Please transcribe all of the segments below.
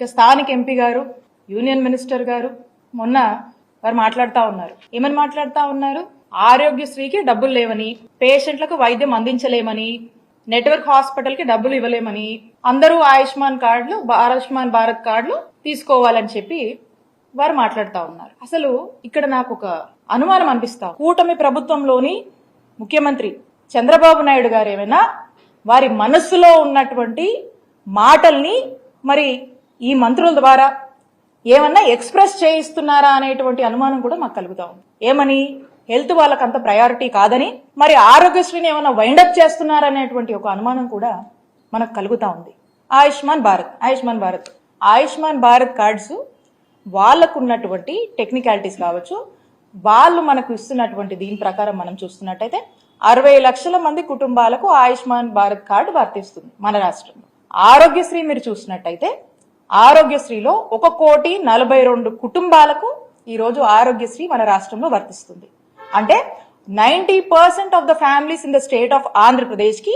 ఇక స్థానిక ఎంపీ గారు, యూనియన్ మినిస్టర్ గారు మొన్న వారు మాట్లాడుతూ ఉన్నారు. ఏమని మాట్లాడుతూ ఉన్నారు? ఆరోగ్యశ్రీకి డబ్బులు లేవని, పేషెంట్లకు వైద్యం అందించలేమని, నెట్వర్క్ హాస్పిటల్ కి డబ్బులు ఇవ్వలేమని, అందరూ ఆయుష్మాన్ భారత్ కార్డులు తీసుకోవాలని చెప్పి వారు మాట్లాడుతూ ఉన్నారు. అసలు ఇక్కడ నాకు ఒక అనుమానం అనిపిస్తా, కూటమి ప్రభుత్వంలోని ముఖ్యమంత్రి చంద్రబాబు నాయుడు గారు ఏమైనా వారి మనస్సులో ఉన్నటువంటి మాటల్ని మరి ఈ మంత్రుల ద్వారా ఏమన్నా ఎక్స్ప్రెస్ చేయిస్తున్నారా అనేటువంటి అనుమానం కూడా మాకు కలుగుతా ఉంది. ఏమని? హెల్త్ వాళ్ళకి అంత ప్రయారిటీ కాదని, మరి ఆరోగ్యశ్రీని ఏమైనా వైండప్ చేస్తున్నారనేటువంటి ఒక అనుమానం కూడా మనకు కలుగుతా ఉంది. ఆయుష్మాన్ భారత్ కార్డ్స్ వాళ్ళకు ఉన్నటువంటి టెక్నికాలిటీస్ కావచ్చు, వాళ్ళు మనకు ఇస్తున్నటువంటి దీని ప్రకారం మనం చూస్తున్నట్టయితే 60 లక్షల మంది కుటుంబాలకు ఆయుష్మాన్ భారత్ కార్డు వర్తిస్తుంది మన రాష్ట్రంలో. ఆరోగ్యశ్రీ మీరు చూసినట్టయితే ఆరోగ్యశ్రీలో 1,42,00,000 కుటుంబాలకు ఈరోజు ఆరోగ్యశ్రీ మన రాష్ట్రంలో వర్తిస్తుంది. అంటే 90% of the families in the state of Andhra Pradesh కి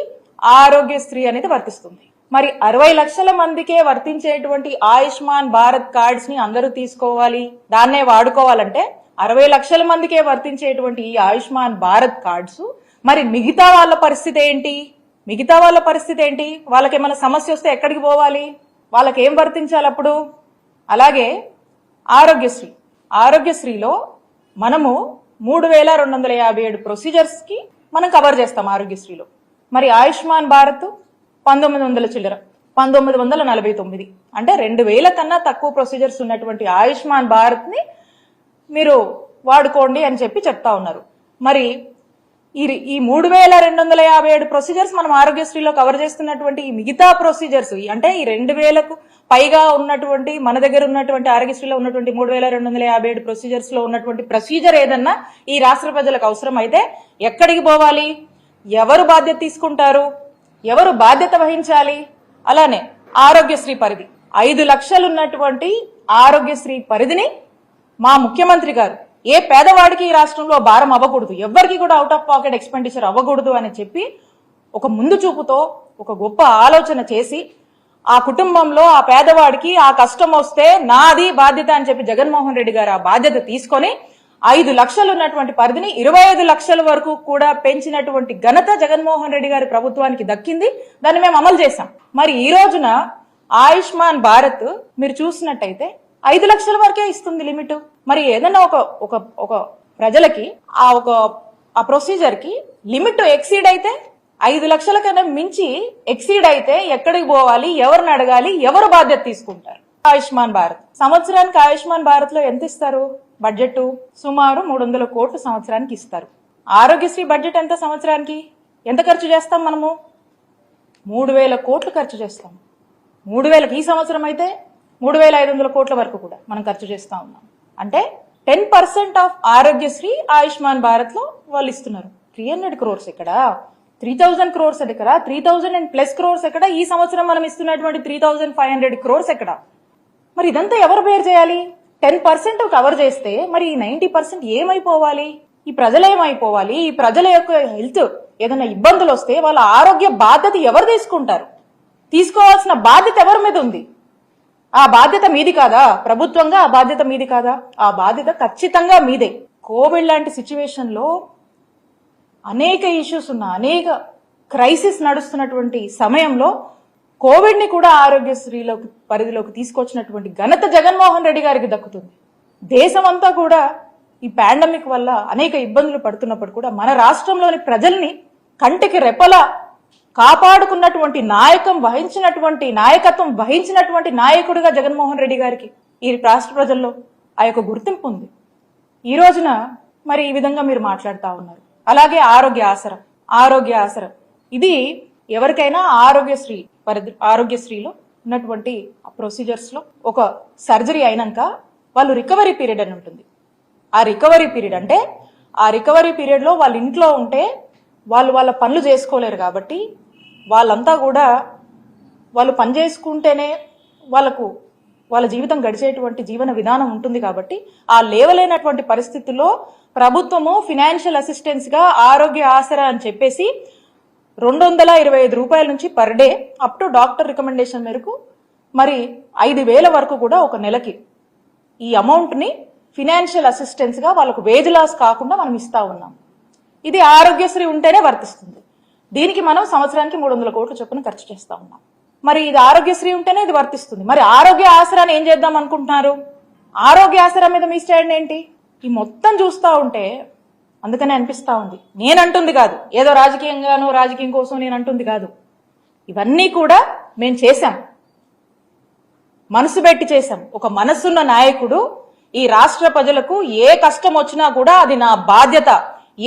ఆరోగ్యశ్రీ అనేది వర్తిస్తుంది. మరి 60 లక్షల మందికే వర్తించేటువంటి ఆయుష్మాన్ భారత్ కార్డ్స్ ని అందరూ తీసుకోవాలి, దాన్నే వాడుకోవాలంటే 60 లక్షల మందికే వర్తించేటువంటి ఈ ఆయుష్మాన్ భారత్ కార్డ్స్ మరి మిగతా వాళ్ళ పరిస్థితి ఏంటి? వాళ్ళకి ఏమైనా సమస్య వస్తే ఎక్కడికి పోవాలి? వాళ్ళకి ఏం వర్తించాలి అప్పుడు? అలాగే ఆరోగ్యశ్రీలో మనము 3,257 ప్రొసీజర్స్ కి మనం కవర్ చేస్తాం ఆరోగ్యశ్రీలో. మరి ఆయుష్మాన్ భారత్ 1949 అంటే 2,000 కన్నా తక్కువ ప్రొసీజర్స్ ఉన్నటువంటి ఆయుష్మాన్ భారత్ ని మీరు వాడుకోండి అని చెప్పి చెప్తా ఉన్నారు. మరి ఈ 3,257 ప్రొసీజర్స్ మనం ఆరోగ్యశ్రీలో కవర్ చేస్తున్నటువంటి ఈ మిగతా ప్రొసీజర్స్ అంటే ఈ 2,000కు పైగా ఉన్నటువంటి మన దగ్గర ఉన్నటువంటి ఆరోగ్యశ్రీలో ఉన్నటువంటి 3,257 ప్రొసీజర్స్ లో ఉన్నటువంటి ప్రొసీజర్ ఏదన్నా ఈ రాష్ట్ర ప్రజలకు అవసరం అయితే ఎక్కడికి పోవాలి? ఎవరు బాధ్యత తీసుకుంటారు? ఎవరు బాధ్యత వహించాలి? అలానే ఆరోగ్యశ్రీ పరిధి 5 లక్షలు ఉన్నటువంటి ఆరోగ్యశ్రీ పరిధిని మా ముఖ్యమంత్రి గారు ఏ పేదవాడికి ఈ రాష్ట్రంలో భారం అవ్వకూడదు, ఎవరికి కూడా అవుట్ ఆఫ్ పాకెట్ ఎక్స్పెండిచర్ అవ్వకూడదు అని చెప్పి ఒక ముందు చూపుతో ఒక గొప్ప ఆలోచన చేసి ఆ కుటుంబంలో ఆ పేదవాడికి ఆ కష్టం వస్తే నాది బాధ్యత అని చెప్పి జగన్మోహన్ రెడ్డి గారు ఆ బాధ్యత తీసుకొని 5 లక్షలు ఉన్నటువంటి పరిధిని 25 లక్షల వరకు కూడా పెంచినటువంటి ఘనత జగన్మోహన్ రెడ్డి గారి ప్రభుత్వానికి దక్కింది. దాన్ని మేము అమలు చేశాం. మరి ఈ రోజున ఆయుష్మాన్ భారత్ మీరు చూసినట్టయితే 5 లక్షల వరకే ఇస్తుంది లిమిట్. మరి ఏదైనా ఒక ప్రజలకి ఆ ప్రొసీజర్ కి లిమిట్ ఎక్సీడ్ అయితే 5 లక్షల కన్నా మించి ఎక్సీడ్ అయితే ఎక్కడికి పోవాలి? ఎవరిని అడగాలి? ఎవరు బాధ్యత తీసుకుంటారు? ఆయుష్మాన్ భారత్ సంవత్సరానికి ఆయుష్మాన్ భారత్ లో ఎంత ఇస్తారు? బడ్జెట్ సుమారు 300 కోట్లు సంవత్సరానికి ఇస్తారు. ఆరోగ్యశ్రీ బడ్జెట్ ఎంత? సంవత్సరానికి ఎంత ఖర్చు చేస్తాం మనము? 3,000 కోట్లు ఖర్చు చేస్తాం. 3,000కి ఈ సంవత్సరం అయితే 3,500 కోట్ల వరకు కూడా మనం ఖర్చు చేస్తా ఉన్నాం. అంటే 10% ఆఫ్ ఆరోగ్యశ్రీ ఆయుష్మాన్ భారత్ లో వాళ్ళు ఇస్తున్నారు. 300 crores ఎక్కడ? 3,000 crores ఎక్కడ? 3,000+ crores ఎక్కడ? ఈ సంవత్సరం మనం ఇస్తున్నటువంటి 3,500 crores ఎక్కడ? మరి ఇదంతా ఎవరు బేర్ చేయాలి? 10% కవర్ చేస్తే మరి ఈ 90% ఏమైపోవాలి? ఈ ప్రజలు ఏమైపోవాలి? ఈ ప్రజల యొక్క హెల్త్ ఏదైనా ఇబ్బందులు వస్తే వాళ్ళ ఆరోగ్య బాధ్యత ఎవరు తీసుకుంటారు? తీసుకోవాల్సిన బాధ్యత ఎవరి మీద ఉంది? ఆ బాధ్యత మీది కాదా? ప్రభుత్వంగా ఆ బాధ్యత మీది కాదా? ఆ బాధ్యత ఖచ్చితంగా మీదే. కోవిడ్ లాంటి సిచ్యువేషన్ లో అనేక ఇష్యూస్ ఉన్న అనేక క్రైసిస్ నడుస్తున్నటువంటి సమయంలో కోవిడ్ ని కూడా ఆరోగ్యశ్రీలోకి పరిధిలోకి తీసుకొచ్చినటువంటి ఘనత జగన్మోహన్ రెడ్డి గారికి దక్కుతుంది. దేశమంతా కూడా ఈ పాండమిక్ వల్ల అనేక ఇబ్బందులు పడుతున్నప్పుడు కూడా మన రాష్ట్రంలోని ప్రజల్ని కంటికి రెప్పలా కాపాడుకున్నటువంటి నాయకత్వం వహించినటువంటి నాయకుడిగా జగన్మోహన్ రెడ్డి గారికి ఈ రాష్ట్ర ప్రజల్లో ఆ యొక్క గుర్తింపు ఉంది. ఈ రోజున మరి ఈ విధంగా మీరు మాట్లాడుతూ ఉన్నారు. అలాగే ఆరోగ్య ఆసరా ఇది ఎవరికైనా ఆరోగ్యశ్రీలో ఉన్నటువంటి ప్రొసీజర్స్ లో ఒక సర్జరీ అయినాక వాళ్ళు రికవరీ పీరియడ్ అని ఉంటుంది. ఆ రికవరీ పీరియడ్ అంటే ఆ రికవరీ పీరియడ్ లో వాళ్ళ ఇంట్లో ఉంటే వాళ్ళ పనులు చేసుకోలేరు కాబట్టి వాళ్ళంతా కూడా వాళ్ళు పని చేసుకుంటేనే వాళ్ళ జీవితం గడిచేటువంటి జీవన విధానం ఉంటుంది. కాబట్టి ఆ లేవలేనటువంటి పరిస్థితుల్లో ప్రభుత్వము ఫినాన్షియల్ అసిస్టెన్స్ గా ఆరోగ్య ఆసరా అని చెప్పేసి 225 రూపాయల నుంచి per day up to doctor recommendation మేరకు మరి 5,000 వరకు కూడా ఒక నెలకి ఈ అమౌంట్ని ఫినాన్షియల్ అసిస్టెన్స్గా వాళ్ళకు వేజ్ లాస్ కాకుండా మనం ఇస్తా ఉన్నాం. ఇది ఆరోగ్యశ్రీ ఉంటేనే వర్తిస్తుంది. దీనికి మనం సంవత్సరానికి 300 కోట్ల చొప్పున ఖర్చు చేస్తా ఉన్నాం. మరి ఇది ఆరోగ్యశ్రీ ఉంటేనే ఇది వర్తిస్తుంది. మరి ఆరోగ్య ఆసరాన్ని ఏం చేద్దాం అనుకుంటున్నారు? ఆరోగ్య ఆసరా మీద మీ స్టాండ్ ఏంటి? ఈ మొత్తం చూస్తూ ఉంటే అందుకనే అనిపిస్తూ ఉంది. నేను అంటుంది కాదు, ఏదో రాజకీయం కోసం నేను అంటుంది కాదు. ఇవన్నీ కూడా మేము చేశాం, మనసు పెట్టి చేశాం. ఒక మనసున్న నాయకుడు ఈ రాష్ట్ర ప్రజలకు ఏ కష్టం వచ్చినా కూడా అది నా బాధ్యత,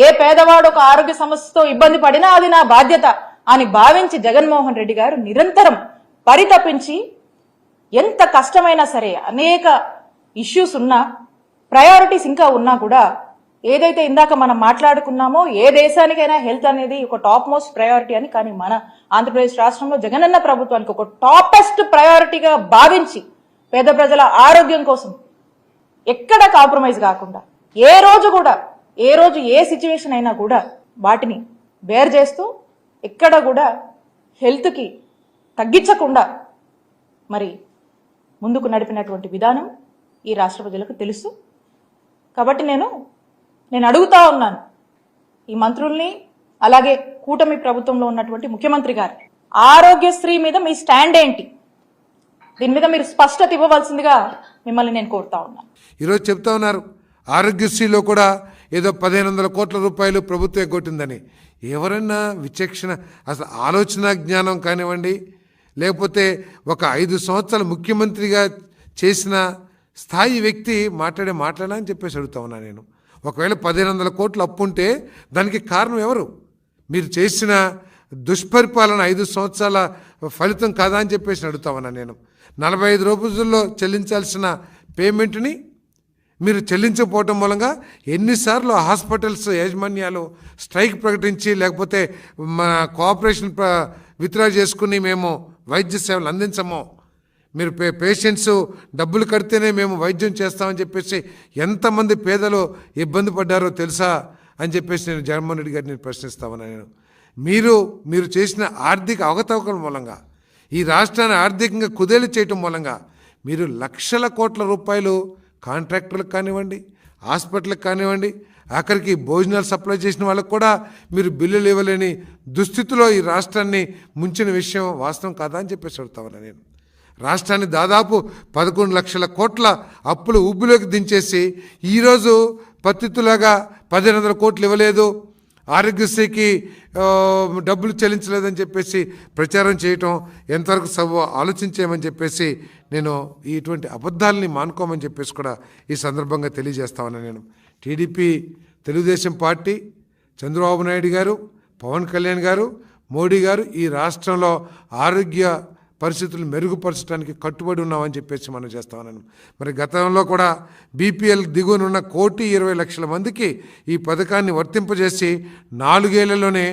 ఏ పేదవాడు ఒక ఆరోగ్య సమస్యతో ఇబ్బంది పడినా అది నా బాధ్యత అని భావించి జగన్మోహన్ రెడ్డి గారు నిరంతరం పరితపించి ఎంత కష్టమైనా సరే అనేక ఇష్యూస్ ఉన్నా, ప్రయారిటీస్ ఇంకా ఉన్నా కూడా ఏదైతే ఇందాక మనం మాట్లాడుకున్నామో ఏ దేశానికైనా హెల్త్ అనేది ఒక టాప్ మోస్ట్ ప్రయారిటీ అని, కానీ మన ఆంధ్రప్రదేశ్ రాష్ట్రంలో జగనన్న ప్రభుత్వానికి ఒక టాపెస్ట్ ప్రయారిటీగా భావించి పేద ప్రజల ఆరోగ్యం కోసం ఎక్కడ కాంప్రమైజ్ కాకుండా ఏ రోజు ఏ సిచ్యువేషన్ అయినా కూడా వాటిని బేర్ చేస్తూ ఎక్కడ కూడా హెల్త్కి తగ్గించకుండా మరి ముందుకు నడిపినటువంటి విధానం ఈ రాష్ట్ర ప్రజలకు తెలుసు. కాబట్టి నేను అడుగుతా ఉన్నాను ఈ మంత్రుల్ని, అలాగే కూటమి ప్రభుత్వంలో ఉన్నటువంటి ముఖ్యమంత్రి గారు, ఆరోగ్యశ్రీ మీద మీ స్టాండ్ ఏంటి? దీని మీద మీరు స్పష్టత ఇవ్వవలసిందిగా మిమ్మల్ని నేను కోరుతా ఉన్నాను. ఈరోజు చెప్తా ఉన్నారు ఆరోగ్యశ్రీలో కూడా ఏదో 1,500 కోట్ల రూపాయలు ప్రభుత్వం ఎగ్గొట్టిందని. ఎవరన్నా విచక్షణ, అసలు ఆలోచన జ్ఞానం కానివ్వండి, లేకపోతే ఒక 5 సంవత్సరాలు ముఖ్యమంత్రిగా చేసిన స్థాయి వ్యక్తి మాట్లాడా అని చెప్పేసి అడుగుతా ఉన్నా నేను. ఒకవేళ 1,500 కోట్లు అప్పు ఉంటే దానికి కారణం ఎవరు? మీరు చేసిన దుష్పరిపాలన 5 సంవత్సరాల ఫలితం కాదా అని చెప్పేసి అడుగుతా ఉన్నా నేను. 45 రోజుల్లో చెల్లించాల్సిన పేమెంట్ని మీరు చెల్లించకపోవటం మూలంగా ఎన్నిసార్లు హాస్పిటల్స్ యాజమాన్యాలు స్ట్రైక్ ప్రకటించి, లేకపోతే మన కోఆపరేషన్ విత్డ్రా చేసుకుని మేము వైద్య సేవలు అందించము, మీరు పేషెంట్స్ డబ్బులు కడితేనే మేము వైద్యం చేస్తామని చెప్పేసి ఎంతమంది పేదలు ఇబ్బంది పడ్డారో తెలుసా అని చెప్పేసి నేను జగన్మోహన్ రెడ్డి గారిని ప్రశ్నిస్తామన్నా నేను. మీరు చేసిన ఆర్థిక అవకతవకల మూలంగా, ఈ రాష్ట్రాన్ని ఆర్థికంగా కుదేలు చేయటం మూలంగా మీరు లక్షల కోట్ల రూపాయలు కాంట్రాక్టర్లకు కానివ్వండి, హాస్పిటల్కి కానివ్వండి, ఆఖరికి భోజనాలు సప్లై చేసిన వాళ్ళకు కూడా మీరు బిల్లులు ఇవ్వలేని దుస్థితిలో ఈ రాష్ట్రాన్ని ముంచిన విషయం వాస్తవం కాదా అని చెప్పేసి అడుగుతామన్నా నేను. రాష్ట్రాన్ని దాదాపు 11 లక్షల కోట్ల అప్పులు ఊబిలోకి దించేసి ఈరోజు పత్తితులాగా 1,500 కోట్లు ఇవ్వలేదు, ఆరోగ్యశ్రీకి డబ్బులు చెల్లించలేదని చెప్పేసి ప్రచారం చేయటం ఎంతవరకు ఆలోచించేయమని చెప్పేసి నేను ఇటువంటి అబద్ధాలని మానుకోమని చెప్పేసి కూడా ఈ సందర్భంగా తెలియజేస్తామని నేను. టీడీపీ, తెలుగుదేశం పార్టీ, చంద్రబాబు నాయుడు గారు, పవన్ కళ్యాణ్ గారు, మోడీ గారు ఈ రాష్ట్రంలో ఆరోగ్య పరిస్థితులు మెరుగుపరచడానికి కట్టుబడి ఉన్నామని చెప్పేసి మనం చేస్తామన్నాను. మరి గతంలో కూడా బీపీఎల్ దిగువనున్న 1,20,00,000 మందికి ఈ పథకాన్ని వర్తింపజేసి 4 ఏళ్లలోనే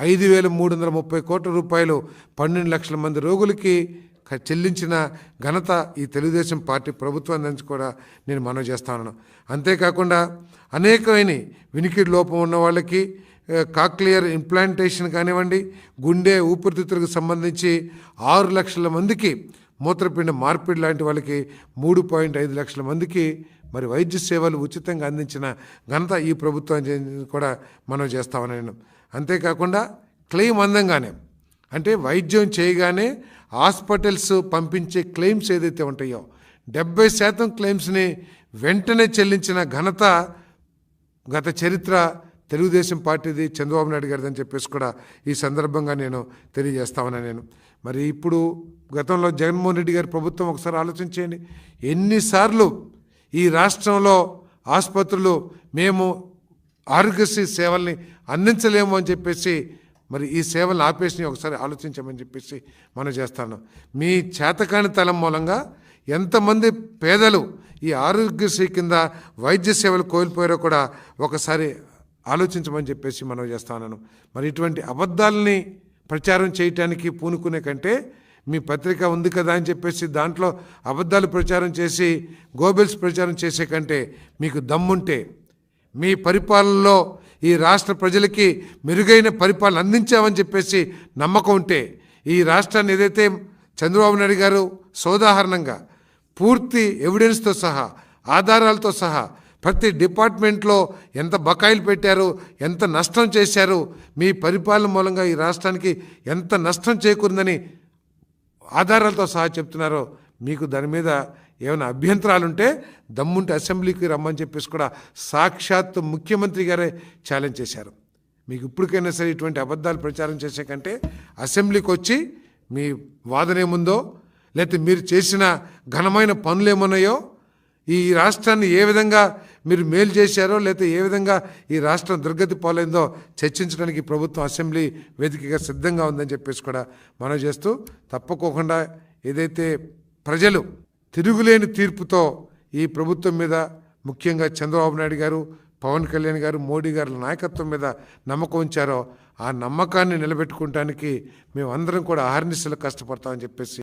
5,330 కోట్ల రూపాయలు 12 లక్షల మంది రోగులకి చెల్లించిన ఘనత ఈ తెలుగుదేశం పార్టీ ప్రభుత్వం నుంచి కూడా నేను మనవి చేస్తాను. అంతేకాకుండా అనేకమైన వినికిడి లోపం ఉన్న వాళ్ళకి కాక్లియర్ ఇంప్లాంటేషన్ కానివ్వండి, గుండె ఊపిరితిత్తులకు సంబంధించి 6 లక్షల మందికి, మూత్రపిండ మార్పిడి లాంటి వాళ్ళకి 3.5 లక్షల మందికి మరి వైద్య సేవలు ఉచితంగా అందించిన ఘనత ఈ ప్రభుత్వాన్ని కూడా మనం చేస్తామని నేను. అంతేకాకుండా క్లెయిమ్ అందంగానే, అంటే వైద్యం చేయగానే హాస్పిటల్స్ పంపించే క్లెయిమ్స్ ఏదైతే ఉంటాయో 70% క్లెయిమ్స్ని వెంటనే చెల్లించిన ఘనత గత చరిత్ర తెలుగుదేశం పార్టీది, చంద్రబాబు నాయుడు గారిది అని చెప్పేసి కూడా ఈ సందర్భంగా నేను తెలియజేస్తామని నేను. మరి ఇప్పుడు గతంలో జగన్మోహన్ రెడ్డి గారి ప్రభుత్వం ఒకసారి ఆలోచించేయండి, ఎన్నిసార్లు ఈ రాష్ట్రంలో ఆసుపత్రులు మేము ఆరోగ్యశ్రీ సేవల్ని అందించలేము అని చెప్పేసి మరి ఈ సేవలను ఆపేసి ఒకసారి ఆలోచించమని చెప్పేసి మనం చేస్తాను. మీ చేతకాని తలం మూలంగా ఎంతమంది పేదలు ఈ ఆరోగ్యశ్రీ కింద వైద్య సేవలు కోల్పోయారో కూడా ఒకసారి ఆలోచించమని చెప్పేసి మనం చేస్తాను. మరి ఇటువంటి అబద్ధాలని ప్రచారం చేయటానికి పూనుకునే కంటే మీ పత్రిక ఉంది కదా అని చెప్పేసి దాంట్లో అబద్ధాలు ప్రచారం చేసి గోబెల్స్ ప్రచారం చేసే కంటే మీకు దమ్ముంటే, మీ పరిపాలనలో ఈ రాష్ట్ర ప్రజలకి మెరుగైన పరిపాలన అందించామని చెప్పేసి నమ్మకం ఉంటే, ఈ రాష్ట్రాన్ని ఏదైతే చంద్రబాబు నాయుడు గారు సోదాహరణంగా పూర్తి ఎవిడెన్స్తో సహా ఆధారాలతో సహా ప్రతి డిపార్ట్మెంట్లో ఎంత బకాయిలు పెట్టారు, ఎంత నష్టం చేశారు, మీ పరిపాలన మూలంగా ఈ రాష్ట్రానికి ఎంత నష్టం చేకూరిందని ఆధారాలతో సహా చెప్తున్నారో, మీకు దాని మీద ఏమైనా అభ్యంతరాలుంటే దమ్ముంటే అసెంబ్లీకి రమ్మని చెప్పేసి కూడా సాక్షాత్తు ముఖ్యమంత్రి గారే ఛాలెంజ్ చేశారు. మీకు ఇప్పటికైనా సరే ఇటువంటి అబద్ధాలు ప్రచారం చేసే కంటే అసెంబ్లీకి వచ్చి మీ వాదన ఏముందో, లేకపోతే మీరు చేసిన ఘనమైన పనులు ఏమున్నాయో, ఈ రాష్ట్రాన్ని ఏ విధంగా మీరు మేలు చేశారో, లేకపోతే ఏ విధంగా ఈ రాష్ట్రం దుర్గతి పాలైందో చర్చించడానికి ప్రభుత్వం అసెంబ్లీ వేదికగా సిద్ధంగా ఉందని చెప్పేసి కూడా మనం చేస్తూ, తప్పకోకుండా ఏదైతే ప్రజలు తిరుగులేని తీర్పుతో ఈ ప్రభుత్వం మీద, ముఖ్యంగా చంద్రబాబు నాయుడు గారు, పవన్ కళ్యాణ్ గారు, మోడీ గారి నాయకత్వం మీద నమ్మకం ఉంచారో, ఆ నమ్మకాన్ని నిలబెట్టుకోవడానికి మేమందరం కూడా అహర్నిశలు కష్టపడతామని చెప్పేసి